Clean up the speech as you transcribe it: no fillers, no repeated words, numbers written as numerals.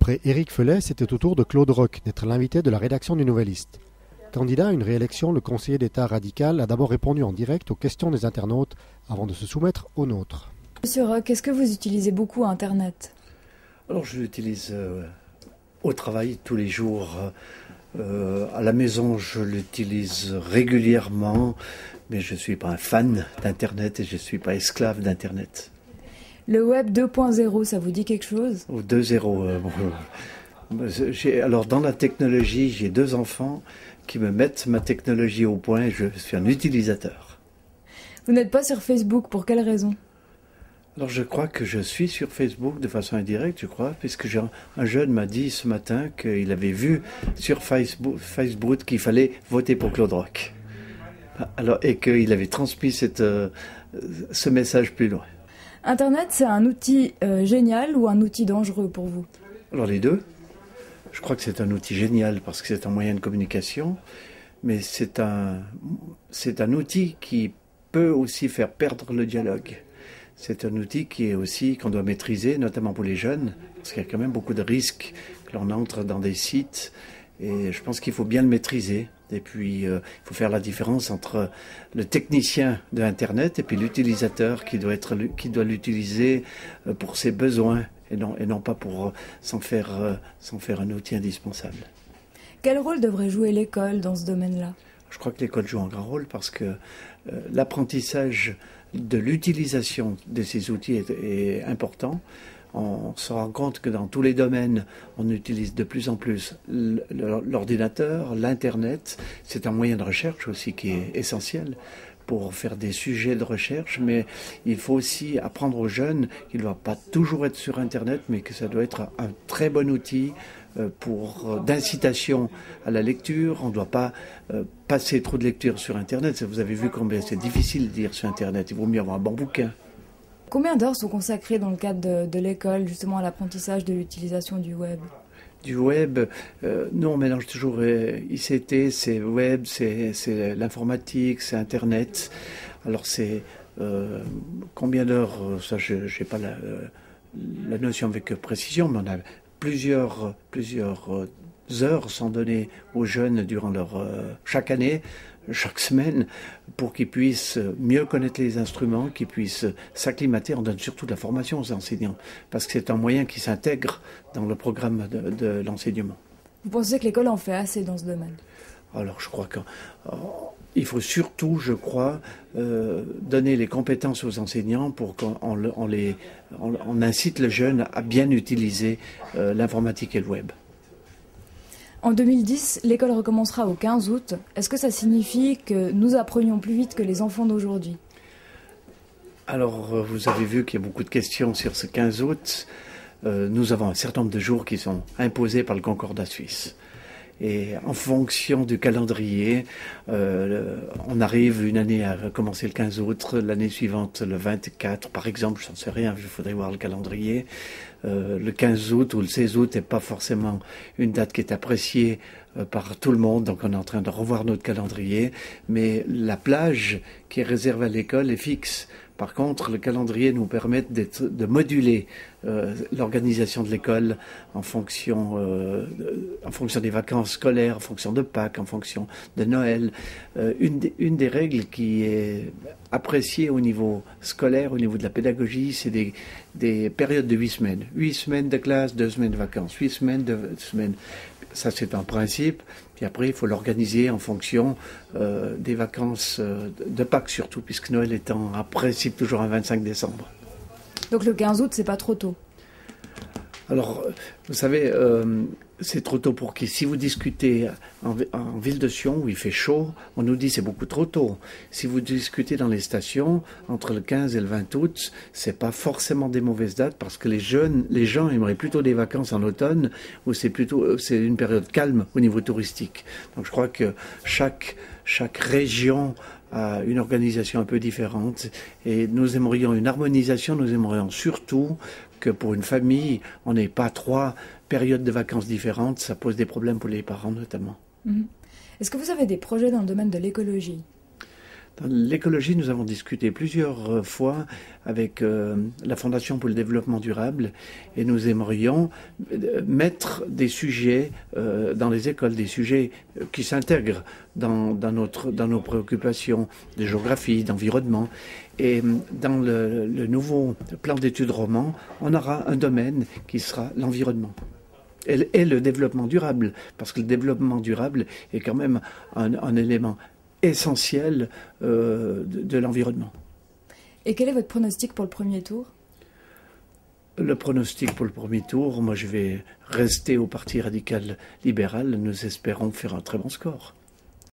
Après Éric Felet, c'était au tour de Claude Roch d'être l'invité de la rédaction du Nouvelliste. Candidat à une réélection, le conseiller d'État radical a d'abord répondu en direct aux questions des internautes avant de se soumettre aux nôtres. Monsieur Roch, est-ce que vous utilisez beaucoup Internet? Alors je l'utilise au travail tous les jours. À la maison, je l'utilise régulièrement, mais je ne suis pas un fan d'Internet et je ne suis pas esclave d'Internet. Le web 2.0, ça vous dit quelque chose? Ou 2.0. Alors dans la technologie, j'ai 2 enfants qui me mettent ma technologie au point et je suis un utilisateur. Vous n'êtes pas sur Facebook, pour quelle raison? Alors je crois que je suis sur Facebook de façon indirecte, je crois, puisque un jeune m'a dit ce matin qu'il avait vu sur Facebook qu'il fallait voter pour Claude Roch. Alors, et qu'il avait transmis ce message plus loin. Internet, c'est un outil génial ou un outil dangereux pour vous? Alors les deux. Je crois que c'est un outil génial parce que c'est un moyen de communication, mais c'est un outil qui peut aussi faire perdre le dialogue. C'est un outil qu'on doit maîtriser, notamment pour les jeunes, parce qu'il y a quand même beaucoup de risques que l'on entre dans des sites, et je pense qu'il faut bien le maîtriser. Et puis, il faut faire la différence entre le technicien de Internet et puis l'utilisateur qui doit l'utiliser pour ses besoins et non pas pour s'en faire un outil indispensable. Quel rôle devrait jouer l'école dans ce domaine-là? Je crois que l'école joue un grand rôle parce que l'apprentissage de l'utilisation de ces outils est important. On se rend compte que dans tous les domaines, on utilise de plus en plus l'ordinateur, l'Internet. C'est un moyen de recherche aussi qui est essentiel pour faire des sujets de recherche, mais il faut aussi apprendre aux jeunes qu'il ne doit pas toujours être sur Internet, mais que ça doit être un très bon outil d'incitation à la lecture. On ne doit pas passer trop de lecture sur Internet. Vous avez vu combien c'est difficile de lire sur Internet. Il vaut mieux avoir un bon bouquin. Combien d'heures sont consacrées dans le cadre de l'école justement à l'apprentissage de l'utilisation du web? Du web, nous on mélange toujours ICT, c'est web, c'est l'informatique, c'est Internet. Alors c'est combien d'heures, ça je n'ai pas la notion avec précision, mais on a plusieurs heures sont données aux jeunes durant chaque année, chaque semaine, pour qu'ils puissent mieux connaître les instruments, qu'ils puissent s'acclimater. On donne surtout de la formation aux enseignants, parce que c'est un moyen qui s'intègre dans le programme de l'enseignement. Vous pensez que l'école en fait assez dans ce domaine? Alors je crois qu'il faut surtout, je crois, donner les compétences aux enseignants pour qu'on incite le jeune à bien utiliser l'informatique et le web. En 2010, l'école recommencera au 15 août. Est-ce que ça signifie que nous apprenions plus vite que les enfants d'aujourd'hui? Alors, vous avez vu qu'il y a beaucoup de questions sur ce 15 août. Nous avons un certain nombre de jours qui sont imposés par le Concordat suisse. Et en fonction du calendrier, on arrive une année à commencer le 15 août, l'année suivante le 24 par exemple, je n'en sais rien, il faudrait voir le calendrier. Le 15 août ou le 16 août n'est pas forcément une date qui est appréciée par tout le monde, donc on est en train de revoir notre calendrier, mais la plage qui est réservée à l'école est fixe. Par contre, le calendrier nous permet de moduler l'organisation de l'école en fonction des vacances scolaires, en fonction de Pâques, en fonction de Noël. Une des règles qui est appréciée au niveau scolaire, au niveau de la pédagogie, c'est des périodes de 8 semaines. 8 semaines de classe, 2 semaines de vacances, 8 semaines de semaines. Ça, c'est un principe. Puis après, il faut l'organiser en fonction des vacances de Pâques surtout, puisque Noël étant en principe toujours un 25 décembre. Donc le 15 août, c'est pas trop tôt? Alors, vous savez, c'est trop tôt pour qui? Si vous discutez en ville de Sion où il fait chaud, on nous dit c'est beaucoup trop tôt. Si vous discutez dans les stations, entre le 15 et le 20 août, c'est pas forcément des mauvaises dates parce que les gens aimeraient plutôt des vacances en automne où c'est une période calme au niveau touristique. Donc je crois que chaque région a une organisation un peu différente et nous aimerions une harmonisation, nous aimerions surtout que pour une famille, on n'ait pas 3 périodes de vacances différentes, ça pose des problèmes pour les parents notamment. Est-ce que vous avez des projets dans le domaine de l'écologie? Dans l'écologie, nous avons discuté plusieurs fois avec la Fondation pour le développement durable et nous aimerions mettre des sujets dans les écoles, des sujets qui s'intègrent dans nos préoccupations de géographie, d'environnement. Et dans le nouveau plan d'études roman, on aura un domaine qui sera l'environnement. Et le développement durable, parce que le développement durable est quand même un élément essentiel de l'environnement. Et quel est votre pronostic pour le premier tour? Le pronostic pour le premier tour, moi je vais rester au Parti radical libéral. Nous espérons faire un très bon score.